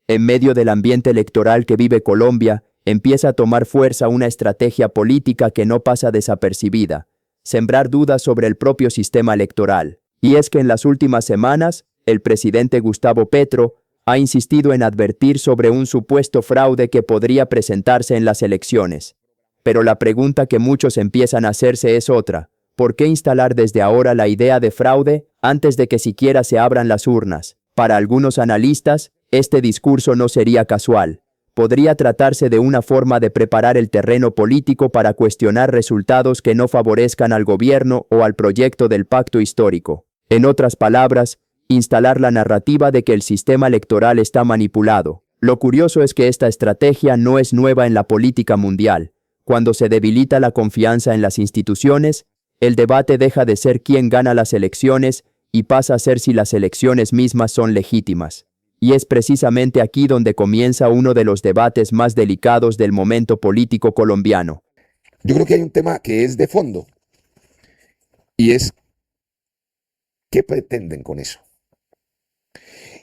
En medio del ambiente electoral que vive Colombia, empieza a tomar fuerza una estrategia política que no pasa desapercibida: sembrar dudas sobre el propio sistema electoral. Y es que en las últimas semanas, el presidente Gustavo Petro ha insistido en advertir sobre un supuesto fraude que podría presentarse en las elecciones. Pero la pregunta que muchos empiezan a hacerse es otra: ¿por qué instalar desde ahora la idea de fraude antes de que siquiera se abran las urnas? Para algunos analistas, este discurso no sería casual. Podría tratarse de una forma de preparar el terreno político para cuestionar resultados que no favorezcan al gobierno o al proyecto del pacto histórico. En otras palabras, instalar la narrativa de que el sistema electoral está manipulado. Lo curioso es que esta estrategia no es nueva en la política mundial. Cuando se debilita la confianza en las instituciones, el debate deja de ser quién gana las elecciones y pasa a ser si las elecciones mismas son legítimas. Y es precisamente aquí donde comienza uno de los debates más delicados del momento político colombiano. Yo creo que hay un tema que es de fondo, y es ¿qué pretenden con eso?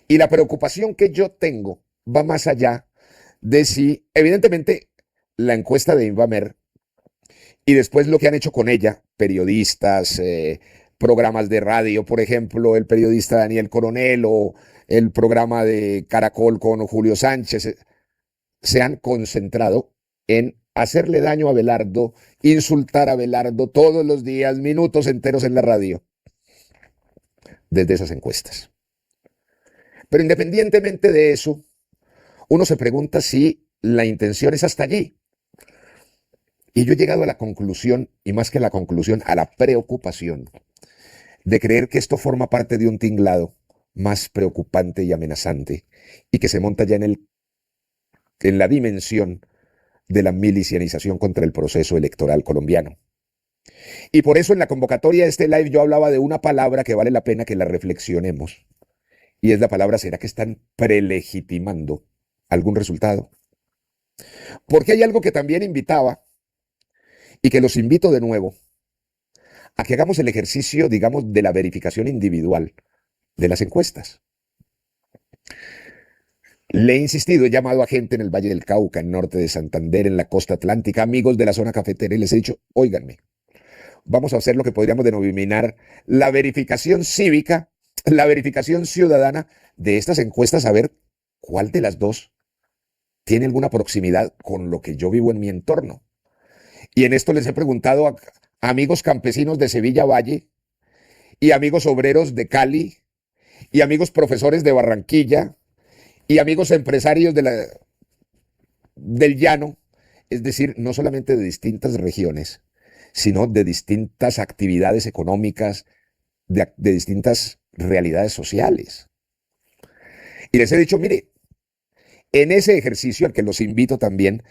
Y la preocupación que yo tengo va más allá de si, evidentemente, la encuesta de Invamer y después lo que han hecho con ella, periodistas, programas de radio, por ejemplo, el periodista Daniel Coronel o el programa de Caracol con Julio Sánchez, se han concentrado en hacerle daño a Abelardo, insultar a Abelardo todos los días, minutos enteros en la radio, desde esas encuestas. Pero independientemente de eso, uno se pregunta si la intención es hasta allí. Y yo he llegado a la conclusión, y más que la conclusión, a la preocupación, de creer que esto forma parte de un tinglado más preocupante y amenazante, y que se monta ya en la dimensión de la milicianización contra el proceso electoral colombiano. Y por eso en la convocatoria de este live yo hablaba de una palabra que vale la pena que la reflexionemos, y es la palabra: ¿será que están prelegitimando algún resultado? Porque hay algo que también invitaba, y que los invito de nuevo, a que hagamos el ejercicio, digamos, de la verificación individual de las encuestas. Le he insistido, he llamado a gente en el Valle del Cauca, en norte de Santander, en la costa atlántica, amigos de la zona cafetera, y les he dicho: óiganme, vamos a hacer lo que podríamos denominar la verificación cívica, la verificación ciudadana de estas encuestas, a ver cuál de las dos tiene alguna proximidad con lo que yo vivo en mi entorno. Y en esto les he preguntado a amigos campesinos de Sevilla Valle, y amigos obreros de Cali, y amigos profesores de Barranquilla, y amigos empresarios del llano, es decir, no solamente de distintas regiones, sino de distintas actividades económicas, de distintas realidades sociales. Y les he dicho: mire, en ese ejercicio al que los invito también,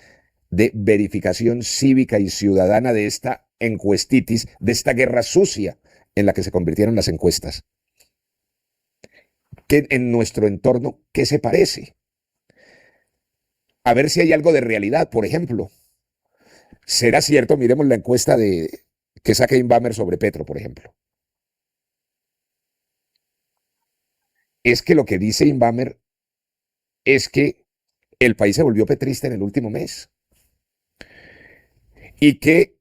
de verificación cívica y ciudadana de esta encuestitis, de esta guerra sucia en la que se convirtieron las encuestas, ¿qué en nuestro entorno, qué se parece? A ver si hay algo de realidad. Por ejemplo, ¿será cierto? Miremos la encuesta que saca Invamer sobre Petro, por ejemplo. Es que lo que dice Invamer es que el país se volvió petrista en el último mes, y que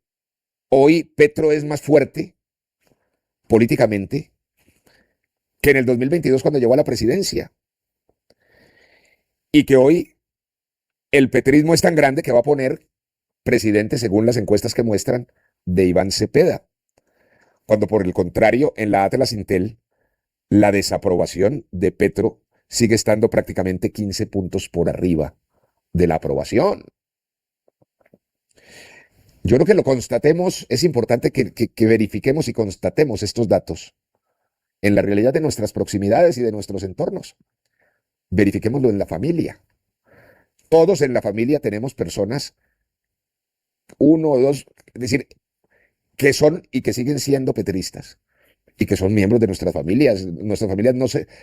hoy Petro es más fuerte políticamente que en el 2022 cuando llegó a la presidencia, y que hoy el petrismo es tan grande que va a poner presidente, según las encuestas que muestran, de Iván Cepeda, cuando por el contrario en la Atlas Intel la desaprobación de Petro sigue estando prácticamente 15 puntos por arriba de la aprobación. Yo creo que lo constatemos, es importante que verifiquemos y constatemos estos datos en la realidad de nuestras proximidades y de nuestros entornos. Verifiquémoslo en la familia. Todos en la familia tenemos personas, uno o dos, es decir, que son y que siguen siendo petristas, y que son miembros de nuestras familias.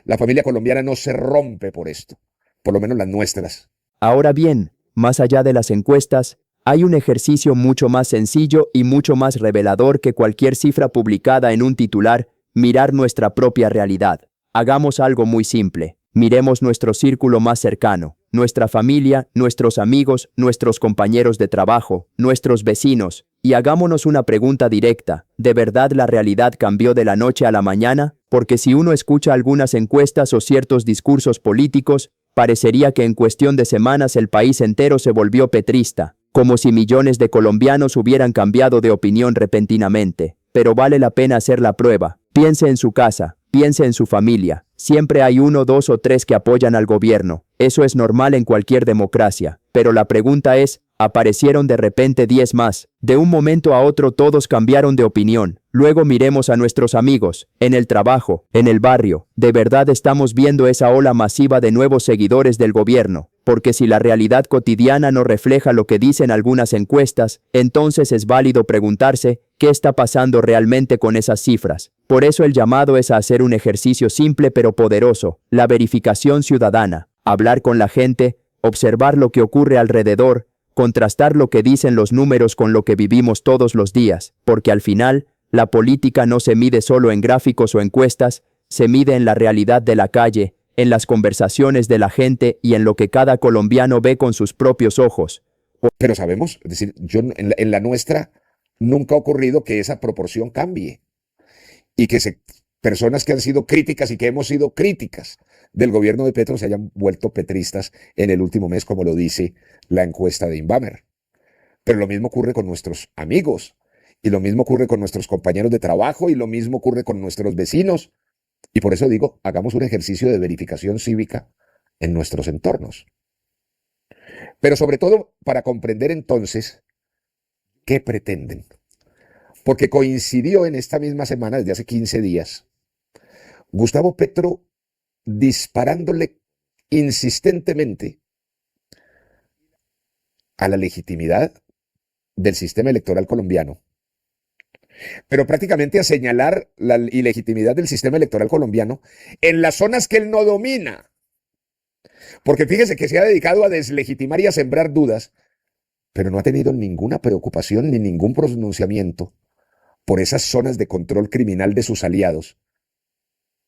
La familia colombiana no se rompe por esto, por lo menos las nuestras. Ahora bien, más allá de las encuestas, hay un ejercicio mucho más sencillo y mucho más revelador que cualquier cifra publicada en un titular: mirar nuestra propia realidad. Hagamos algo muy simple. Miremos nuestro círculo más cercano. nuestra familia, nuestros amigos, nuestros compañeros de trabajo, nuestros vecinos. Y hagámonos una pregunta directa, ¿de verdad la realidad cambió de la noche a la mañana? Porque si uno escucha algunas encuestas o ciertos discursos políticos, parecería que en cuestión de semanas el país entero se volvió petrista, como si millones de colombianos hubieran cambiado de opinión repentinamente. Pero vale la pena hacer la prueba. Piense en su casa, piense en su familia. Siempre hay uno, dos o tres que apoyan al gobierno. Eso es normal en cualquier democracia. Pero la pregunta es, aparecieron de repente 10 más. De un momento a otro todos cambiaron de opinión. Luego miremos a nuestros amigos, en el trabajo, en el barrio. ¿De verdad estamos viendo esa ola masiva de nuevos seguidores del gobierno? Porque si la realidad cotidiana no refleja lo que dicen algunas encuestas, entonces es válido preguntarse, ¿qué está pasando realmente con esas cifras? Por eso el llamado es a hacer un ejercicio simple pero poderoso, la verificación ciudadana, hablar con la gente, observar lo que ocurre alrededor, contrastar lo que dicen los números con lo que vivimos todos los días, porque al final, la política no se mide solo en gráficos o encuestas, se mide en la realidad de la calle, en las conversaciones de la gente y en lo que cada colombiano ve con sus propios ojos. Pero sabemos, es decir, en la nuestra nunca ha ocurrido que esa proporción cambie y que personas que han sido críticas y que hemos sido críticas del gobierno de Petro se hayan vuelto petristas en el último mes, como lo dice la encuesta de Inbamer. Pero lo mismo ocurre con nuestros amigos, y lo mismo ocurre con nuestros compañeros de trabajo, y lo mismo ocurre con nuestros vecinos. Y por eso digo, hagamos un ejercicio de verificación cívica en nuestros entornos. Pero sobre todo para comprender entonces qué pretenden. Porque coincidió en esta misma semana, desde hace 15 días, Gustavo Petro disparándole insistentemente a la legitimidad del sistema electoral colombiano, pero prácticamente a señalar la ilegitimidad del sistema electoral colombiano en las zonas que él no domina. Porque fíjese que se ha dedicado a deslegitimar y a sembrar dudas, pero no ha tenido ninguna preocupación ni ningún pronunciamiento por esas zonas de control criminal de sus aliados,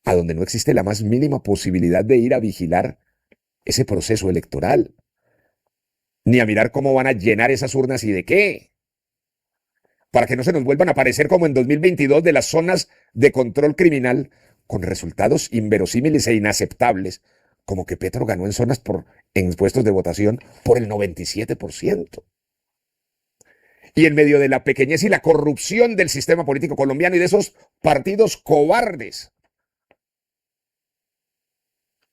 a donde no existe la más mínima posibilidad de ir a vigilar ese proceso electoral, ni a mirar cómo van a llenar esas urnas y de qué, para que no se nos vuelvan a aparecer como en 2022 de las zonas de control criminal con resultados inverosímiles e inaceptables, como que Petro ganó en zonas en puestos de votación por el 97%. Y en medio de la pequeñez y la corrupción del sistema político colombiano y de esos partidos cobardes,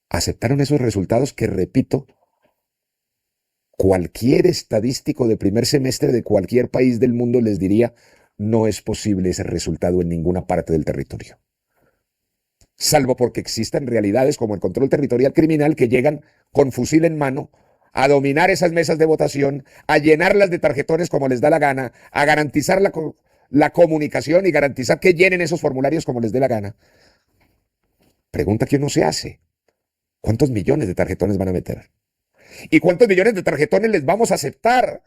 aceptaron esos resultados que, repito, cualquier estadístico de primer semestre de cualquier país del mundo les diría, no es posible ese resultado en ninguna parte del territorio. Salvo porque existan realidades como el control territorial criminal que llegan con fusil en mano a dominar esas mesas de votación, a llenarlas de tarjetones como les da la gana, a garantizar la comunicación y garantizar que llenen esos formularios como les dé la gana. Pregunta que uno se hace. ¿Cuántos millones de tarjetones van a meter? ¿Y cuántos millones de tarjetones les vamos a aceptar?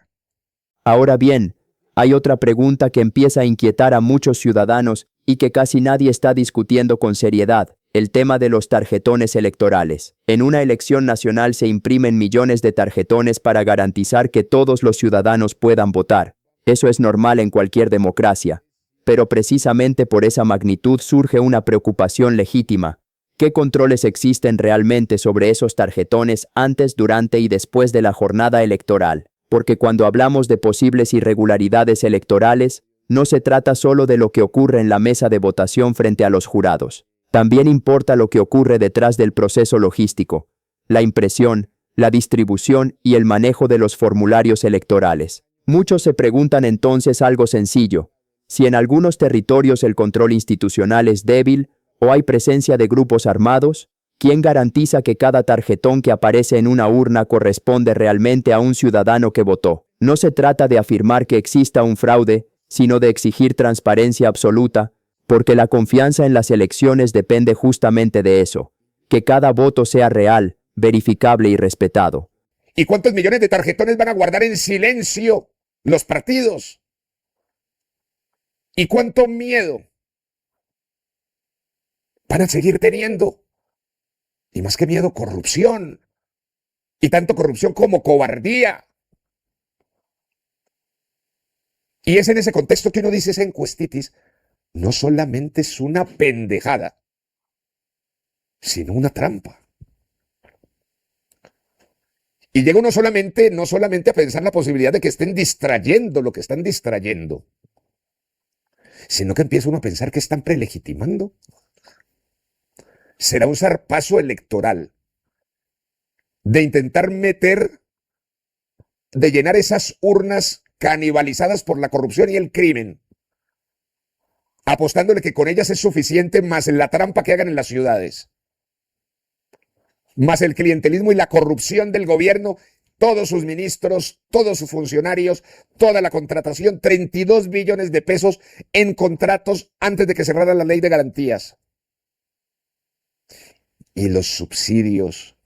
Ahora bien, hay otra pregunta que empieza a inquietar a muchos ciudadanos y que casi nadie está discutiendo con seriedad, el tema de los tarjetones electorales. En una elección nacional se imprimen millones de tarjetones para garantizar que todos los ciudadanos puedan votar. Eso es normal en cualquier democracia. Pero precisamente por esa magnitud surge una preocupación legítima. ¿Qué controles existen realmente sobre esos tarjetones antes, durante y después de la jornada electoral? Porque cuando hablamos de posibles irregularidades electorales, no se trata solo de lo que ocurre en la mesa de votación frente a los jurados. También importa lo que ocurre detrás del proceso logístico, la impresión, la distribución y el manejo de los formularios electorales. Muchos se preguntan entonces algo sencillo. Si en algunos territorios el control institucional es débil, ¿o hay presencia de grupos armados? ¿Quién garantiza que cada tarjetón que aparece en una urna corresponde realmente a un ciudadano que votó? No se trata de afirmar que exista un fraude, sino de exigir transparencia absoluta, porque la confianza en las elecciones depende justamente de eso, que cada voto sea real, verificable y respetado. ¿Y cuántos millones de tarjetones van a guardar en silencio los partidos? ¿Y cuánto miedo van a seguir teniendo? Y más que miedo, corrupción. y tanto corrupción como cobardía. Y es en ese contexto que uno dice, esa encuestitis no solamente es una pendejada, sino una trampa. Y llega uno no solamente a pensar la posibilidad de que estén distrayendo lo que están distrayendo, sino que empieza uno a pensar que están prelegitimando. Será un zarpazo electoral de intentar meter, de llenar esas urnas canibalizadas por la corrupción y el crimen, apostándole que con ellas es suficiente, más la trampa que hagan en las ciudades, más el clientelismo y la corrupción del gobierno, todos sus ministros, todos sus funcionarios, toda la contratación, 32 billones de pesos en contratos antes de que cerrara la ley de garantías. Y los subsidios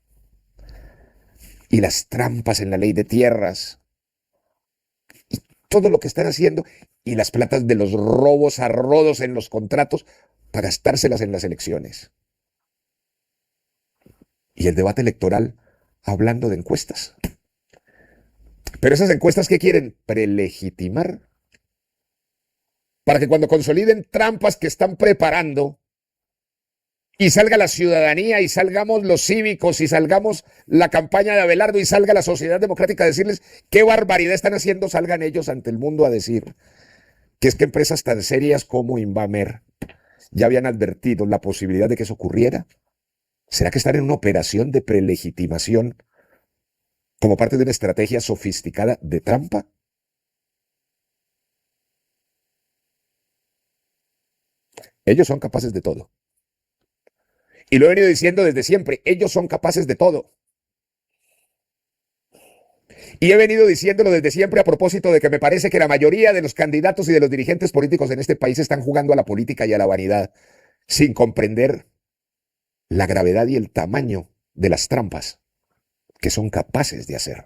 y las trampas en la ley de tierras y todo lo que están haciendo y las platas de los robos a rodos en los contratos para gastárselas en las elecciones. Y el debate electoral hablando de encuestas. Pero esas encuestas, ¿qué quieren? Prelegitimar. Para que cuando consoliden trampas que están preparando y salga la ciudadanía y salgamos los cívicos y salgamos la campaña de Abelardo y salga la sociedad democrática a decirles qué barbaridad están haciendo, salgan ellos ante el mundo a decir que es que empresas tan serias como Invamer ya habían advertido la posibilidad de que eso ocurriera. ¿Será que están en una operación de prelegitimación como parte de una estrategia sofisticada de trampa? Ellos son capaces de todo. Y lo he venido diciendo desde siempre, ellos son capaces de todo. Y he venido diciéndolo desde siempre a propósito de que me parece que la mayoría de los candidatos y de los dirigentes políticos en este país están jugando a la política y a la vanidad, sin comprender la gravedad y el tamaño de las trampas que son capaces de hacer.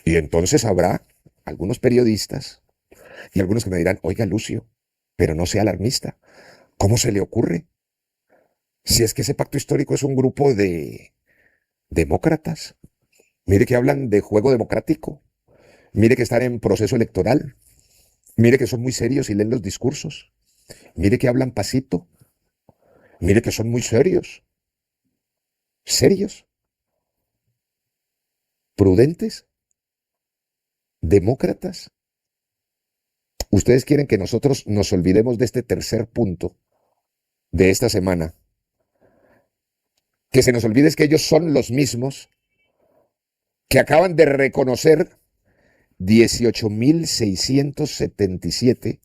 Y entonces habrá algunos periodistas y algunos que me dirán, oiga Lucio, pero no sea alarmista, ¿cómo se le ocurre? Si es que ese pacto histórico es un grupo de demócratas. Mire que hablan de juego democrático, mire que están en proceso electoral, mire que son muy serios y leen los discursos, mire que hablan pasito, mire que son muy serios, prudentes, demócratas. Ustedes quieren que nosotros nos olvidemos de este tercer punto de esta semana, que se nos olvide es que ellos son los mismos que acaban de reconocer 18.677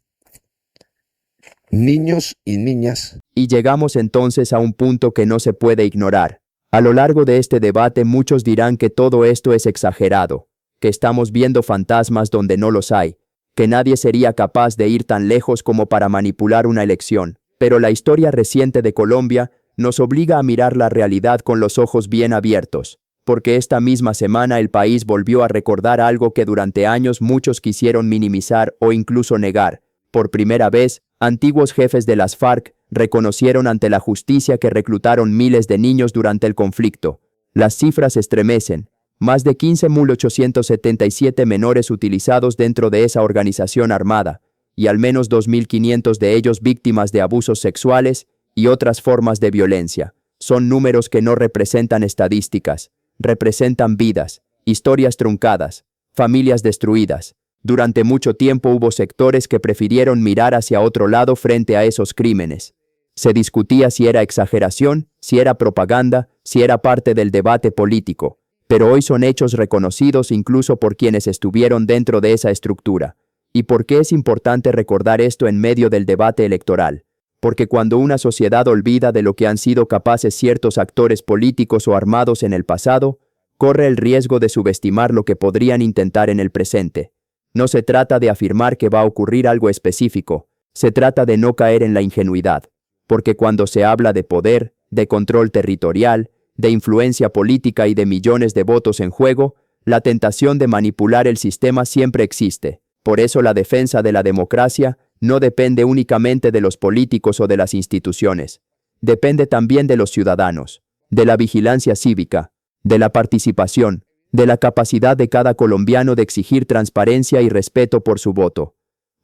niños y niñas. Y llegamos entonces a un punto que no se puede ignorar. A lo largo de este debate muchos dirán que todo esto es exagerado, que estamos viendo fantasmas donde no los hay, que nadie sería capaz de ir tan lejos como para manipular una elección. Pero la historia reciente de Colombia nos obliga a mirar la realidad con los ojos bien abiertos, porque esta misma semana el país volvió a recordar algo que durante años muchos quisieron minimizar o incluso negar. Por primera vez, antiguos jefes de las FARC reconocieron ante la justicia que reclutaron miles de niños durante el conflicto. Las cifras estremecen. Más de 15.877 menores utilizados dentro de esa organización armada, y al menos 2.500 de ellos víctimas de abusos sexuales y otras formas de violencia. Son números que no representan estadísticas, representan vidas, historias truncadas, familias destruidas. Durante mucho tiempo hubo sectores que prefirieron mirar hacia otro lado frente a esos crímenes. Se discutía si era exageración, si era propaganda, si era parte del debate político, pero hoy son hechos reconocidos incluso por quienes estuvieron dentro de esa estructura. ¿Y por qué es importante recordar esto en medio del debate electoral? Porque cuando una sociedad olvida de lo que han sido capaces ciertos actores políticos o armados en el pasado, corre el riesgo de subestimar lo que podrían intentar en el presente. No se trata de afirmar que va a ocurrir algo específico, se trata de no caer en la ingenuidad, porque cuando se habla de poder, de control territorial, de influencia política y de millones de votos en juego, la tentación de manipular el sistema siempre existe. Por eso la defensa de la democracia no depende únicamente de los políticos o de las instituciones. Depende también de los ciudadanos, de la vigilancia cívica, de la participación, de la capacidad de cada colombiano de exigir transparencia y respeto por su voto.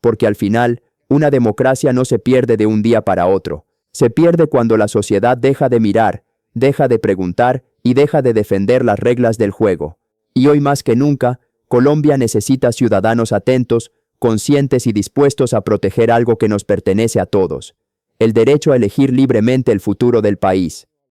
Porque al final, una democracia no se pierde de un día para otro. Se pierde cuando la sociedad deja de mirar, deja de preguntar y deja de defender las reglas del juego. Y hoy más que nunca, Colombia necesita ciudadanos atentos, conscientes y dispuestos a proteger algo que nos pertenece a todos: el derecho a elegir libremente el futuro del país.